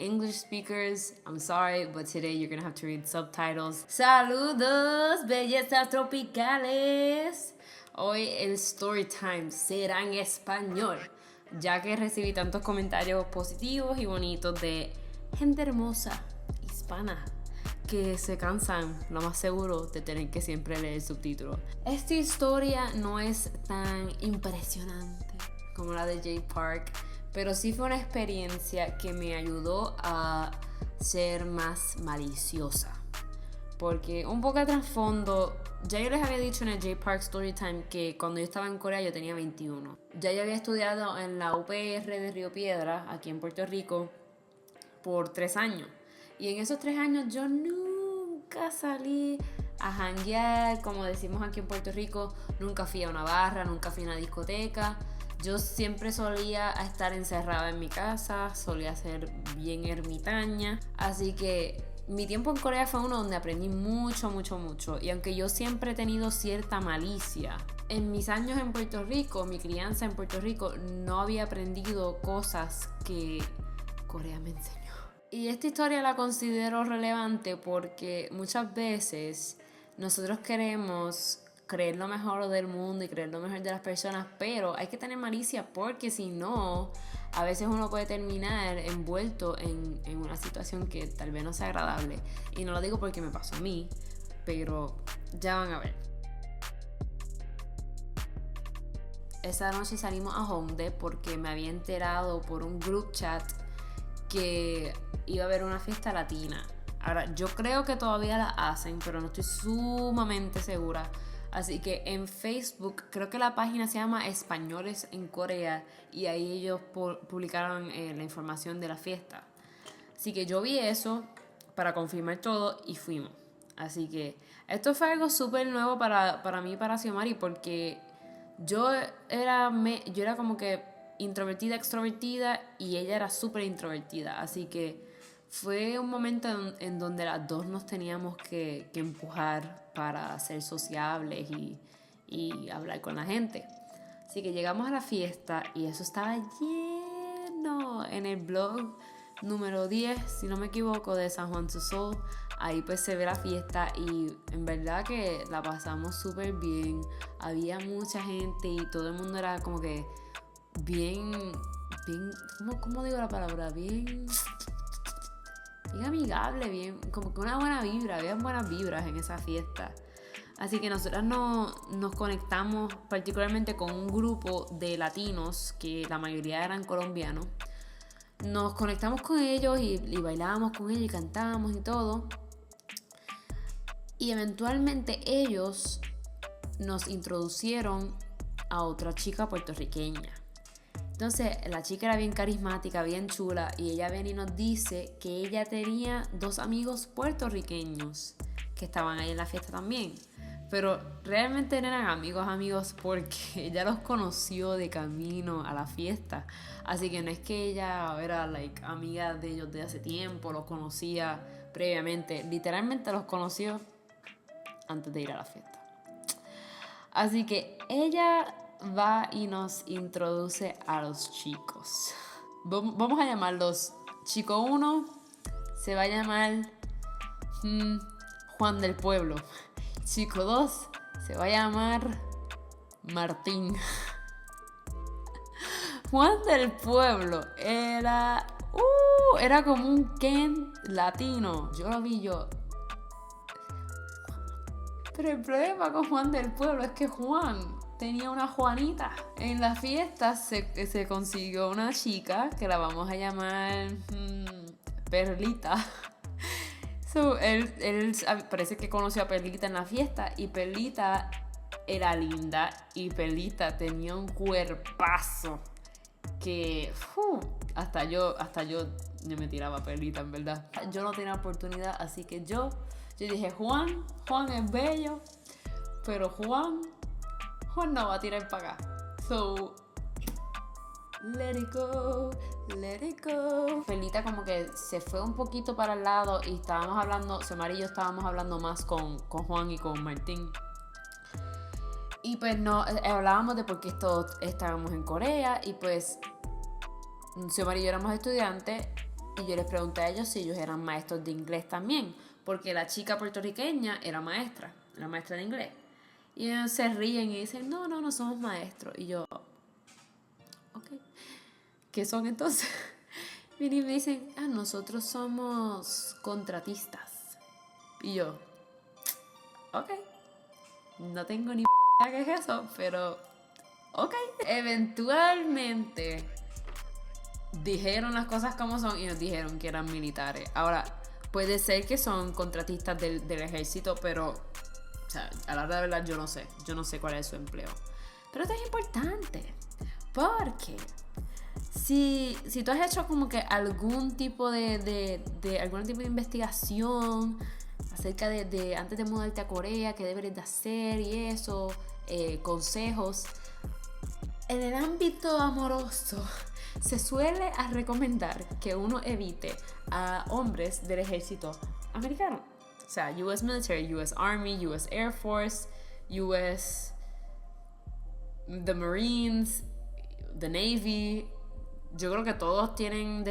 English speakers, I'm sorry, but today you're gonna have to read subtitles. Saludos, bellezas tropicales. Hoy el story time será en español, ya que recibí tantos comentarios positivos y bonitos de gente hermosa, hispana, que se cansan, lo más seguro, de tener que siempre leer el subtítulo. Esta historia no es tan impresionante como la de Jay Park, pero sí fue una experiencia que me ayudó a ser más maliciosa. Porque un poco de trasfondo, ya yo les había dicho en el Jay Park Storytime que cuando yo estaba en Corea yo tenía 21. Ya yo había estudiado en la UPR de Río Piedras, aquí en Puerto Rico, por 3 años. Y en esos 3 años yo nunca salí a janguear, como decimos aquí en Puerto Rico. Nunca fui a una barra, nunca fui a una discoteca. Yo siempre solía estar encerrada en mi casa, solía ser bien ermitaña. Así que mi tiempo en Corea fue uno donde aprendí mucho. Y aunque yo siempre he tenido cierta malicia, en mis años en Puerto Rico, mi crianza en Puerto Rico, no había aprendido cosas que Corea me enseñó. Y esta historia la considero relevante porque muchas veces nosotros queremos creer lo mejor del mundo y creer lo mejor de las personas, pero hay que tener malicia porque si no, a veces uno puede terminar envuelto en una situación que tal vez no sea agradable. Y no lo digo porque me pasó a mí, pero ya van a ver. Esa noche salimos a Hongdae porque me había enterado por un group chat que iba a haber una fiesta latina. Ahora, yo creo que todavía la hacen, pero no estoy sumamente segura. Así que en Facebook, creo que la página se llama Españoles en Corea, y ahí ellos publicaron la información de la fiesta. Así que yo vi eso para confirmar todo y fuimos. Así que esto fue algo súper nuevo para mí y para Xiomari, porque yo era como que introvertida, extrovertida, y ella era súper introvertida. Así que fue un momento en donde las dos nos teníamos que empujar para ser sociables y hablar con la gente. Así que llegamos a la fiesta y eso estaba lleno. En el blog número 10, si no me equivoco, de San Juan to Seoul, ahí pues se ve la fiesta y en verdad que la pasamos súper bien. Había mucha gente y todo el mundo era como que bien, ¿cómo digo la palabra? Bien amigable, bien, como que una buena vibra, había buenas vibras en esa fiesta. Así que nosotras nos conectamos particularmente con un grupo de latinos, que la mayoría eran colombianos. Nos conectamos con ellos y bailábamos con ellos y cantábamos y todo. Y eventualmente ellos nos introducieron a otra chica puertorriqueña. Entonces la chica era bien carismática, bien chula, y ella viene y nos dice que ella tenía 2 amigos puertorriqueños que estaban ahí en la fiesta también. Pero realmente no eran amigos porque ella los conoció de camino a la fiesta. Así que no es que ella era amiga de ellos de hace tiempo, los conocía previamente. Literalmente los conoció antes de ir a la fiesta. Así que ella va y nos introduce a los chicos. Vamos a llamarlos chico 1 se va a llamar Juan del Pueblo. Chico 2 se va a llamar Martín. Juan del Pueblo era como un Ken latino. Yo lo vi pero el problema con Juan del Pueblo es que Juan tenía una Juanita. En la fiesta se consiguió una chica que la vamos a llamar Perlita. Él parece que conoció a Perlita en la fiesta y Perlita era linda y Perlita tenía un cuerpazo que hasta yo me tiraba a Perlita, en verdad. Yo no tenía oportunidad, así que yo dije, Juan es bello, pero Juan no va a tirar para acá. So, let it go. Perlita como que se fue un poquito para el lado y estábamos hablando, Xiomari y yo estábamos hablando más con Juan y con Martín. Y pues no, hablábamos de por qué todos estábamos en Corea y pues Xiomari y yo éramos estudiantes Y yo les pregunté a ellos si ellos eran maestros de inglés también, porque la chica puertorriqueña era maestra de inglés. Y ellos se ríen y dicen, no somos maestros. Y yo, ok, ¿qué son entonces? Vienen y me dicen, nosotros somos contratistas. Y yo, ok, no tengo ni idea qué es eso, pero ok. Eventualmente dijeron las cosas como son y nos dijeron que eran militares. Ahora, puede ser que son contratistas del ejército, pero, o sea, a la hora de verdad yo no sé cuál es su empleo. Pero esto es importante, porque si tú has hecho como que algún tipo de investigación acerca de antes de mudarte a Corea, qué deberes de hacer y eso, consejos, en el ámbito amoroso se suele recomendar que uno evite a hombres del ejército americano. O sea, US Military, US Army, US Air Force, the Marines, the Navy. Yo creo que todos tienen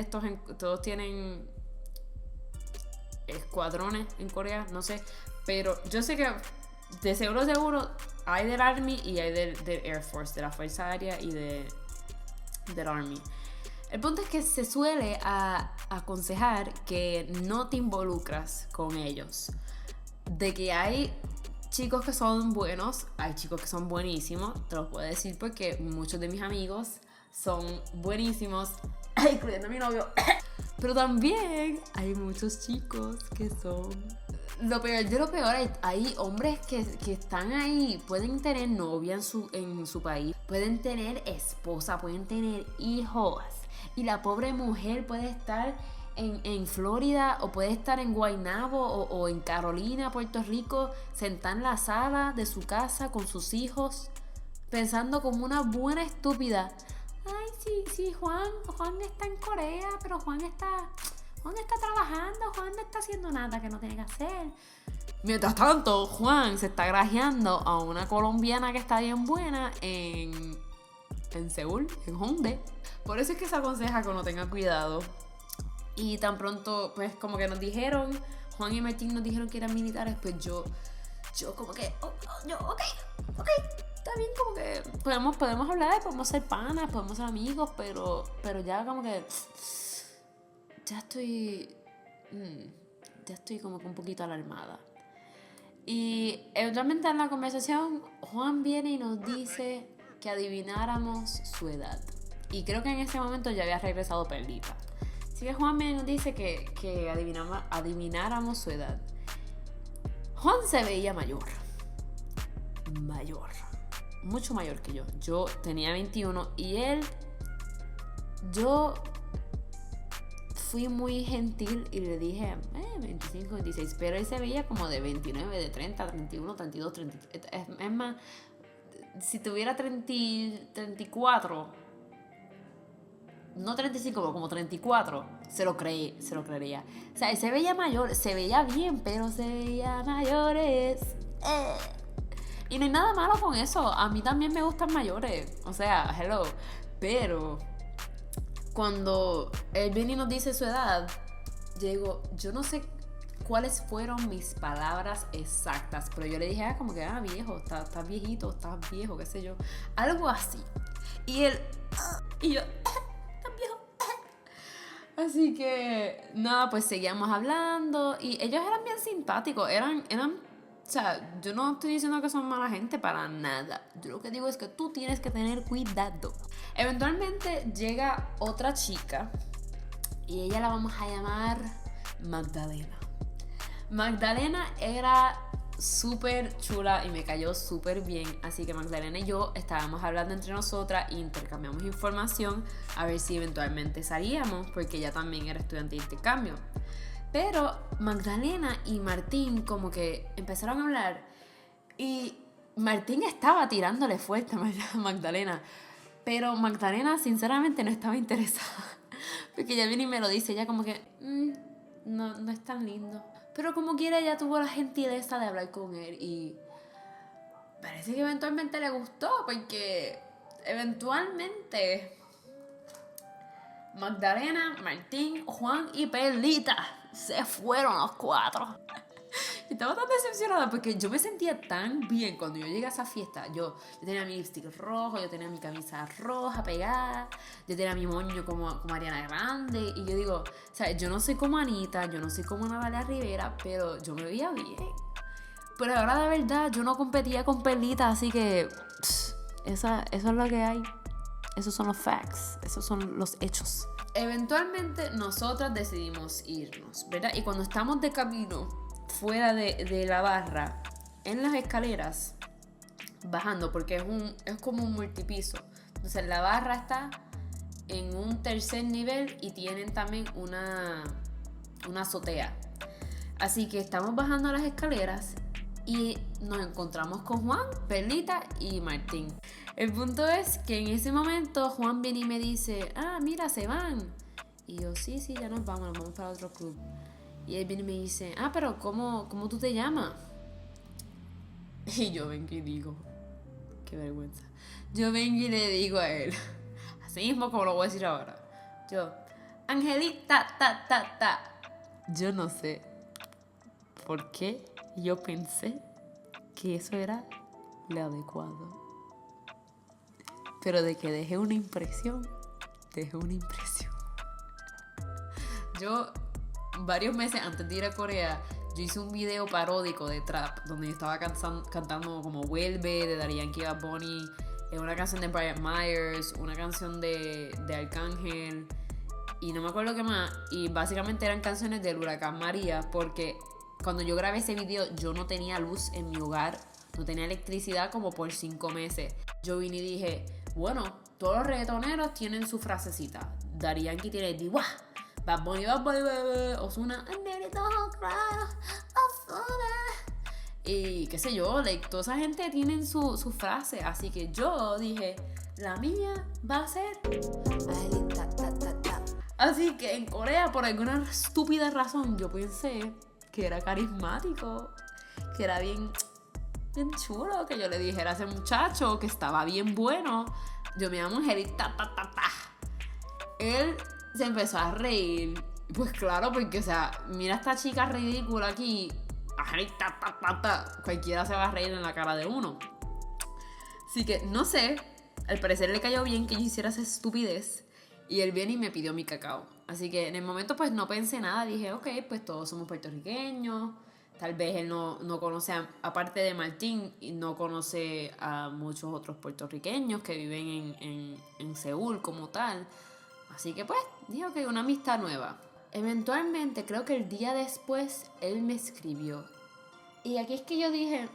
escuadrones en Corea, no sé. Pero yo sé que de seguro hay del Army y hay del Air Force, de la Fuerza Aérea y del Army. El punto es que se suele aconsejar que no te involucras con ellos. De que hay chicos que son buenos, hay chicos que son buenísimos, te lo puedo decir porque muchos de mis amigos son buenísimos, incluyendo a mi novio. Pero también hay muchos chicos que son... Lo peor de lo peor, hay hombres que están ahí, pueden tener novia en su país, pueden tener esposa, pueden tener hijos. Y la pobre mujer puede estar en Florida o puede estar en Guaynabo o en Carolina, Puerto Rico, sentada en la sala de su casa con sus hijos, pensando como una buena estúpida. Ay, sí, Juan está en Corea, pero Juan está trabajando, Juan no está haciendo nada que no tiene que hacer. Mientras tanto, Juan se está grajeando a una colombiana que está bien buena en Seúl, en Hongdae. Por eso es que se aconseja que uno tenga cuidado. Y tan pronto, pues como que nos dijeron, Juan y Martín nos dijeron que eran militares, pues yo como que, ok, está bien, como que podemos hablar, podemos ser panas, podemos ser amigos, pero ya como que ya estoy como que un poquito alarmada. Y eventualmente en la conversación Juan viene y nos dice que adivináramos su edad. Y creo que en ese momento ya había regresado Perlita. Así que Juan viene y nos dice que adivináramos su edad. Juan se veía mayor, mucho mayor que yo. Yo tenía 21 y yo fui muy gentil y le dije 25, 26, pero él se veía como de 29, de 30, 31, 32, 33. Es más, si tuviera 34, no 35, como 34, se lo creería. O sea, él se veía mayor, se veía bien, pero se veía mayores. Y no hay nada malo con eso. A mí también me gustan mayores. O sea, hello. Pero cuando él viene y nos dice su edad, yo no sé cuáles fueron mis palabras exactas, pero yo le dije, como que, viejo, estás viejito, estás viejo, qué sé yo, algo así. Y él, y yo, estás viejo. Así que, nada, pues seguíamos hablando y ellos eran bien simpáticos, eran, o sea, yo no estoy diciendo que son mala gente para nada. Yo lo que digo es que tú tienes que tener cuidado. Eventualmente llega otra chica y ella la vamos a llamar Magdalena. Magdalena era súper chula y me cayó súper bien. Así que Magdalena y yo estábamos hablando entre nosotras e intercambiamos información a ver si eventualmente salíamos, porque ella también era estudiante de intercambio. Pero Magdalena y Martín como que empezaron a hablar y Martín estaba tirándole fuerte a Magdalena, pero Magdalena sinceramente no estaba interesada, porque ella viene y me lo dice, ella como que no es tan lindo, pero como quiera ella tuvo la gentileza de hablar con él y parece que eventualmente le gustó, porque eventualmente Magdalena, Martín, Juan y Perlita se fueron los 4. Y estaba tan decepcionada porque yo me sentía tan bien cuando yo llegué a esa fiesta. Yo tenía mi lipstick rojo, yo tenía mi camisa roja pegada, yo tenía mi moño como Ariana Grande. Y yo digo, o sea, yo no soy como Anita, yo no soy como Natalia Rivera, pero yo me veía bien. Pero ahora de verdad yo no competía con Perlita, así que eso es lo que hay. Esos son los facts, esos son los hechos. Eventualmente nosotras decidimos irnos, ¿verdad? Y cuando estamos de camino fuera de la barra, en las escaleras, bajando, porque es como un multipiso. Entonces la barra está en un tercer nivel y tienen también una azotea. Así que estamos bajando las escaleras y nos encontramos con Juan, Perlita y Martín. El punto es que en ese momento Juan viene y me dice, mira, se van. Y yo, sí, ya nos vamos para otro club. Y él viene y me dice, pero ¿cómo tú te llamas? Y yo vengo y digo, qué vergüenza. Yo vengo y le digo a él, así mismo como lo voy a decir ahora. Yo, Angelita, ta. Yo no sé por qué yo pensé que eso era lo adecuado. Pero de que dejé una impresión. Yo, varios meses antes de ir a Corea, yo hice un video paródico de trap donde yo estaba cantando como Vuelve de Daddy Yankee y Bad Bunny, una canción de Brian Myers, una canción de Arcángel y no me acuerdo qué más. Y básicamente eran canciones del huracán María, porque cuando yo grabé ese video yo no tenía luz en mi hogar, no tenía electricidad como por 5 meses. Yo vine y dije, bueno, todos los reggaetoneros tienen su frasecita. Daddy Yankee tiene Diwa, Bad Bunny, Ozuna, y qué sé yo, toda esa gente tiene su frase. Así que yo dije, la mía va a ser así que en Corea, por alguna estúpida razón, yo pensé que era carismático, que era bien chulo, que yo le dijera a ese muchacho que estaba bien bueno. Yo me llamo Angelita, Él se empezó a reír. Pues claro, porque, o sea, mira esta chica ridícula aquí. Angelita, cualquiera se va a reír en la cara de uno. Así que, no sé, al parecer le cayó bien que yo hiciera esa estupidez. Y él viene y me pidió mi cacao. Así que en el momento pues no pensé nada. Dije, ok, pues todos somos puertorriqueños. Tal vez él no conoce, aparte de Martín, y no conoce a muchos otros puertorriqueños que viven en Seúl como tal. Así que pues, dijo que una amistad nueva. Eventualmente, creo que el día después, él me escribió. Y aquí es que yo dije,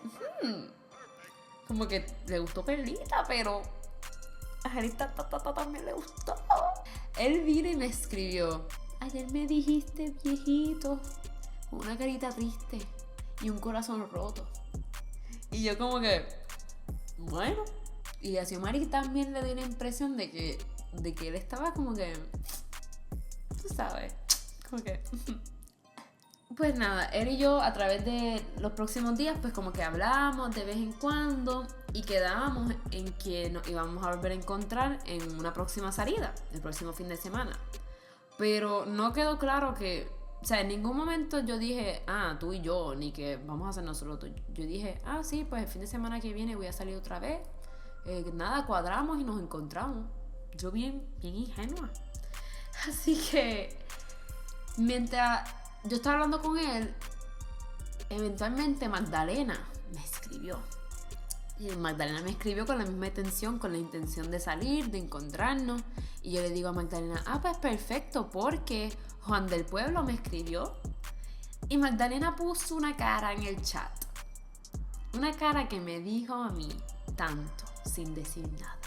como que le gustó Perlita, pero a Angelita también le gustó. Él vino y me escribió, ayer me dijiste viejito, una carita triste y un corazón roto. Y yo como que, bueno. Y a Xiomari también le dio la impresión de que él estaba como que, tú sabes, como que... Pues nada, él y yo a través de los próximos días pues como que hablamos de vez en cuando y quedábamos en que nos íbamos a volver a encontrar en una próxima salida, el próximo fin de semana. Pero no quedó claro que, o sea, en ningún momento yo dije, tú y yo, ni que vamos a hacer nosotros. Yo dije, sí, pues el fin de semana que viene voy a salir otra vez. Nada, cuadramos y nos encontramos. Yo bien ingenua. Así que mientras yo estaba hablando con él, eventualmente Magdalena me escribió. Y Magdalena me escribió con la misma intención, con la intención de salir, de encontrarnos. Y yo le digo a Magdalena, pues perfecto, porque Juan del Pueblo me escribió. Y Magdalena puso una cara en el chat. Una cara que me dijo a mí tanto, sin decir nada.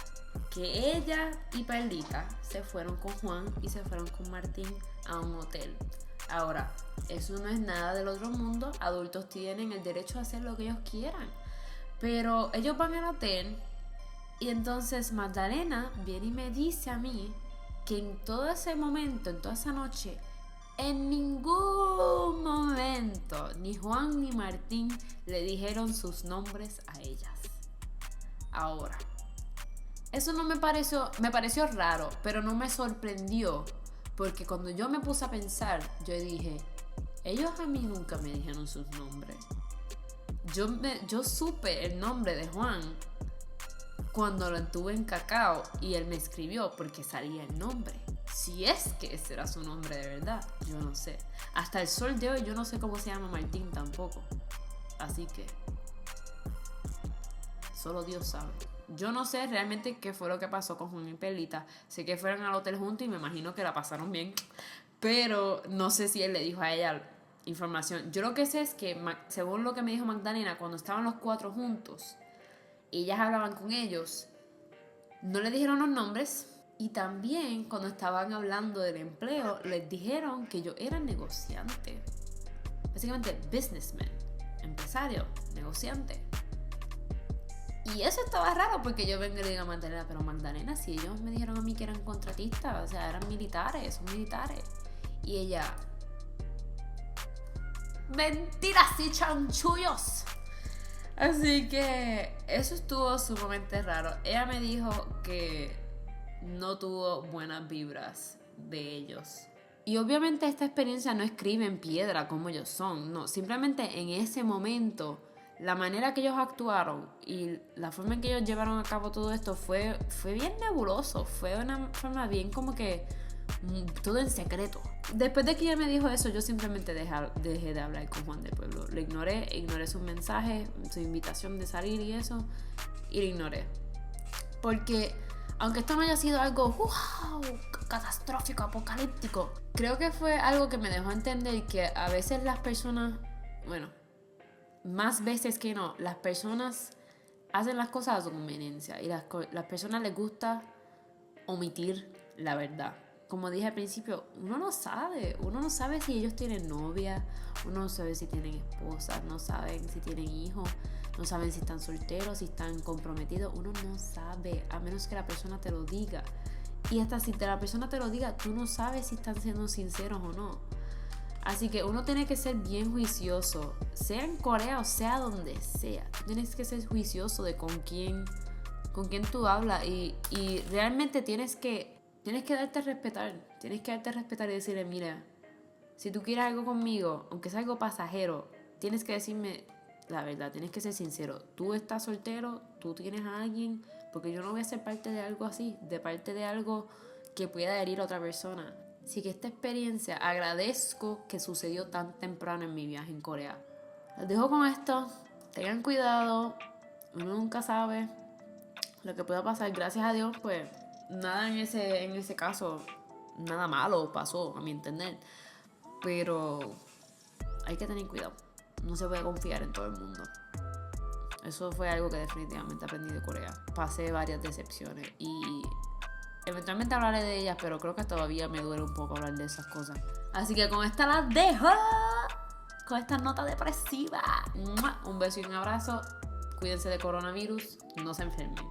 Que ella y Perlita se fueron con Juan y se fueron con Martín a un hotel. Ahora, eso no es nada del otro mundo. Adultos tienen el derecho a hacer lo que ellos quieran. Pero ellos van al hotel y entonces Magdalena viene y me dice a mí que en todo ese momento, en toda esa noche, en ningún momento ni Juan ni Martín le dijeron sus nombres a ellas. Ahora, eso no me pareció raro, pero no me sorprendió Porque cuando yo me puse a pensar, yo dije, ellos a mí nunca me dijeron sus nombres. Yo supe el nombre de Juan cuando lo tuve en Cacao y él me escribió porque salía el nombre. Si es que ese era su nombre de verdad, yo no sé. Hasta el sol de hoy yo no sé cómo se llama Martín tampoco. Así que solo Dios sabe. Yo no sé realmente qué fue lo que pasó con Juan y Perlita. Sé que fueron al hotel juntos y me imagino que la pasaron bien. Pero no sé si él le dijo a ella información. Yo lo que sé es que, según lo que me dijo Magdalena, cuando estaban los 4 juntos y ellas hablaban con ellos, no le dijeron los nombres. Y también cuando estaban hablando del empleo, les dijeron que yo era negociante. Básicamente businessman, empresario, negociante. Y eso estaba raro porque yo vengo y le digo a Magdalena, pero Magdalena, si ellos me dijeron a mí que eran contratistas, o sea, eran militares, son militares. Y ella, mentiras y chanchullos. Así que eso estuvo sumamente raro. Ella me dijo que no tuvo buenas vibras de ellos. Y obviamente esta experiencia no escribe en piedra como ellos son, no, simplemente en ese momento la manera que ellos actuaron y la forma en que ellos llevaron a cabo todo esto fue bien nebuloso, fue una forma bien como que todo en secreto. Después de que ella me dijo eso, yo simplemente dejé de hablar con Juan del Pueblo. Lo ignoré sus mensajes, su invitación de salir y eso, y lo ignoré. Porque aunque esto no haya sido algo catastrófico, apocalíptico, creo que fue algo que me dejó entender que a veces las personas, bueno, más veces que no, las personas hacen las cosas a su conveniencia y las personas les gusta omitir la verdad. Como dije al principio, uno no sabe si ellos tienen novia, uno no sabe si tienen esposa, no saben si tienen hijos, no saben si están solteros, si están comprometidos, uno no sabe, a menos que la persona te lo diga. Y hasta si la persona te lo diga, tú no sabes si están siendo sinceros o no. Así que uno tiene que ser bien juicioso, sea en Corea o sea donde sea. Tienes que ser juicioso de con quién tú hablas y realmente tienes que darte a respetar. Tienes que darte a respetar y decirle, mira, si tú quieres algo conmigo, aunque sea algo pasajero, tienes que decirme la verdad, tienes que ser sincero. Tú estás soltero, tú tienes a alguien, porque yo no voy a ser parte de algo así, de parte de algo que pueda herir a otra persona. Así que esta experiencia agradezco que sucedió tan temprano en mi viaje en Corea. Les dejo con esto. Tengan cuidado. Uno nunca sabe lo que pueda pasar. Gracias a Dios, pues, nada en ese caso, nada malo pasó, a mi entender. Pero hay que tener cuidado. No se puede confiar en todo el mundo. Eso fue algo que definitivamente aprendí de Corea. Pasé varias decepciones y eventualmente hablaré de ellas, pero creo que todavía me duele un poco hablar de esas cosas. Así que con esta las dejo. Con esta nota depresiva. Un beso y un abrazo. Cuídense de coronavirus. No se enfermen.